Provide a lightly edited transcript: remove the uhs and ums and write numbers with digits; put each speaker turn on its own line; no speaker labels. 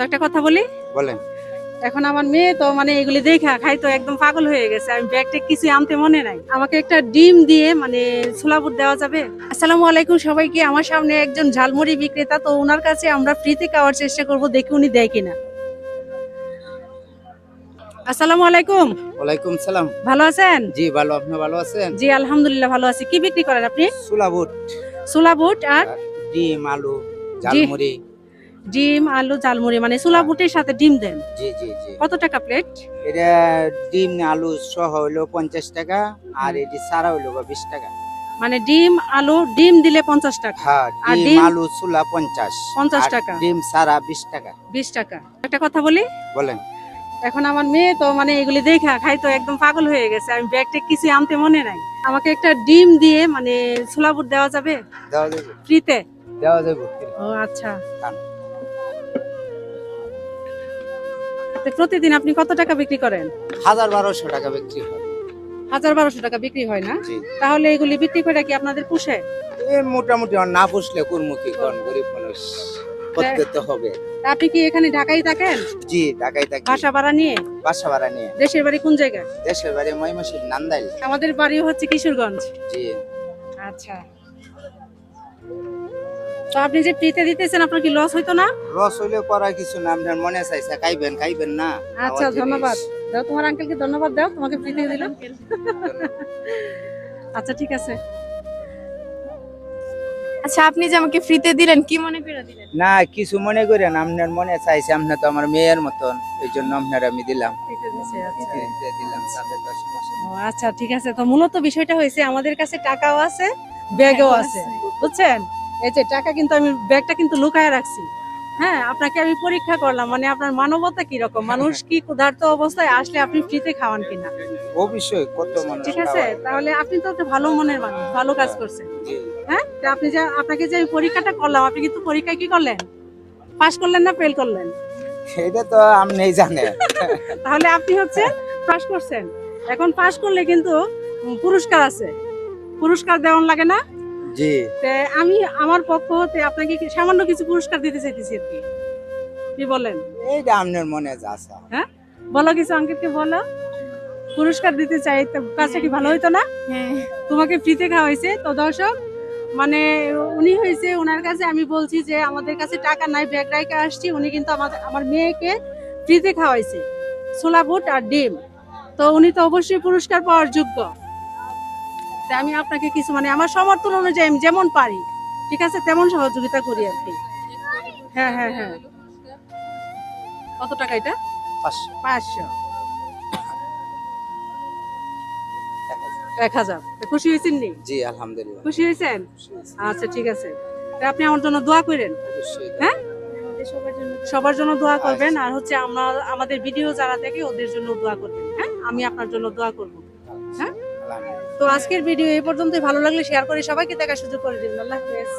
তো একটা কথা বলি,
বলেন।
এখন আমার মেয়ে তো মানে এগুলি দেখা খাই তো একদম পাগল হয়ে গেছে। আমি ব্যাগটা কিছু আনতে মনে নাই, আমাকে একটা ডিম দিয়ে মানে ছোলা বুট দেওয়া যাবে? আসসালামু আলাইকুম সবাইকে। আমার সামনে একজন ঝালমুড়ি বিক্রেতা, তো ওনার কাছে আমরা ফ্রিতে খাওয়ার চেষ্টা করব, দেখি উনি দেয় কিনা। আসসালামু আলাইকুম।
ওয়ালাইকুম সালাম।
ভালো আছেন?
জি ভালো, আপনি ভালো আছেন?
জি আলহামদুলিল্লাহ ভালো আছি। কি বিক্রি করেন আপনি?
ছোলা বুট,
ছোলা বুট আর
ডিম, আলু,
জি
ঝালমুড়ি।
ডিম আলু ঝালমুড়ি, মানে ছোলা বুটের সাথে ডিম দেন।
জি জি জি।
কত টাকা প্লেট?
এটা ডিম আলু সহ হইলো 50 টাকা, আর এটি সারা হইলো 20 টাকা।
মানে ডিম আলু, ডিম দিলে 50 টাকা
হ্যাঁ,
আর
ডিম
ডিম
আলু ছোলা 50,
50
আর
টাকা,
ডিম সারা 20 টাকা।
20 টাকা। একটা কথা বলি,
বলেন।
এখন আমার মেয়ে তো মানে এগুলি দেখা খাই তো একদম পাগল হয়ে গেছে। আমি ব্যাগটা কিছু আনতে মনে নাই, আমাকে একটা ডিম দিয়ে মানে ছোলা বুট দেওয়া যাবে
দেওয়া যাবে,
ফ্রিতে?
দেওয়া যাবে।
ও আচ্ছা।
খান।
তো প্রতিদিন আপনি কত টাকা বিক্রি করেন?
1000-1200 টাকা বিক্রি হয়।
1000-1200 টাকা বিক্রি হয় না?
জি।
তাহলে এগুলি বিক্রি করে কি আপনাদের পুষে?
এ মোটামুটি আর না পুষলে কুরমুখী কোন গরিব মানুষ, করতে তো হবে।
তা আপনি কি এখানে ঢাকায় থাকেন?
জি, ঢাকায় থাকি।
বাসা ভাড়া নিয়ে?
বাসা ভাড়া নিয়ে।
দেশের বাড়ি কোন জায়গায়?
দেশের বাড়ি ময়মনসিংহ, নান্দাইল।
আমাদের বাড়ি হচ্ছে কিশোরগঞ্জ।
জি।
আচ্ছা, তো আপনি যে ফ্রিতে দিতেছেন, আপনার কি লস হইতো না?
লস হইলে করার কিছু না, আপনার মনে চাইছে খাইবেন খাইবেন না।
আচ্ছা
খাওয়ার জিনিস।
ধন্যবাদ। দাও তোমার আঙ্কেলকে ধন্যবাদ দাও, তোমাকে ফ্রিতে দিল। আচ্ছা ঠিক আছে।
আচ্ছা, আপনি যে আমাকে ফ্রিতে দিলেন, কি মনে করে দিলেন?
না কিছু মনে করেন, আপনার মনে চাইছে, আপনি তো আমার মেয়ের মতন, এই জন্য আপনার আমি দিলাম।
ফ্রিতে দিছে, আচ্ছা।
দিলাম, তাতে তো সমস্যা নেই।
ও আচ্ছা ঠিক আছে। তো মূলত বিষয়টা হয়েছে, আমাদের কাছে টাকাও আছে, ব্যাগও আছে, বুঝছেন? এই যে টাকা কিন্তু আমি ব্যাগটা কিন্তু লুকায় রাখছি। হ্যাঁ, আপনাকে আমি পরীক্ষা করলাম, মানে আপনার মানবতা কি রকম, মানুষ কি ক্ষুধার্ত অবস্থায় আসলে আপনি ফ্রিতে খাওয়ান কিনা।
অবশ্যই কত মানুষ
ঠিক আছে,
খাওয়ায়।
তাহলে আপনি তো একটা ভালো মনের মানুষ, ভালো কাজ করছেন।
জি।
হ্যাঁ, তো আপনি যে আপনাকে যে আমি পরীক্ষাটা করলাম, আপনি কিন্তু পরীক্ষায় কি করলেন? পাস করলেন না ফেল করলেন?
এটা তো আপনিই জানেন।
তাহলে আপনি হচ্ছে পাস করছেন। এখন পাস করলে কিন্তু পুরস্কার আছে, পুরস্কার দেওয়ান লাগে না?
জি।
তে আমি আমার পক্ষ হতে আপনাকে কি সামান্য কিছু পুরস্কার দিতে চাইতেছি আর কি। কি বলেন?
এইটা আপনার মনে যাচ্ছে।
হ্যাঁ, বলো কিছু, আঙ্কেলকে বলো। পুরস্কার দিতে চাই, তো কাজটা কি ভালো হইতো না?
হ্যাঁ।
তোমাকে ফ্রিতে খাওয়াইছে তো দর্শক, মানে উনি হয়েছে, ওনার কাছে আমি বলছি যে আমাদের কাছে টাকা নাই, ব্যাগ রাইখে আসছি, উনি কিন্তু আমার মেয়েকে ফ্রিতে খাওয়াইছে ছোলা বুট আর ডিম। তো উনি তো অবশ্যই পুরস্কার পাওয়ার যোগ্য। তাই আমি আপনাকে কিছু মানে আমার সমর্থন অনুযায়ী আমি যেমন পারি, ঠিক আছে, তেমন সহযোগিতা করি আর কি। হ্যাঁ হ্যাঁ হ্যাঁ। কত টাকা এটা?
500,
500, 1000। খুশি হয়েছেন নি?
জি আলহামদুলিল্লাহ।
খুশি হয়েছেন? আচ্ছা ঠিক আছে। তা আপনি আমার জন্য দোয়া করেন।
অবশ্যই।
হ্যাঁ, সবার জন্য দোয়া করবেন,
আচ্ছা।
আর হচ্ছে আমাদের ভিডিও যারা দেখে ওদের জন্য দোয়া করবেন। হ্যাঁ, আমি আপনার জন্য দোয়া করব। হ্যাঁ,
আলহামদুলিল্লাহ।
তো আজকের ভিডিও এই পর্যন্তই। ভালো লাগলে শেয়ার করে সবাইকে দেখার সুযোগ করে দিন। আল্লাহ হাফেজ।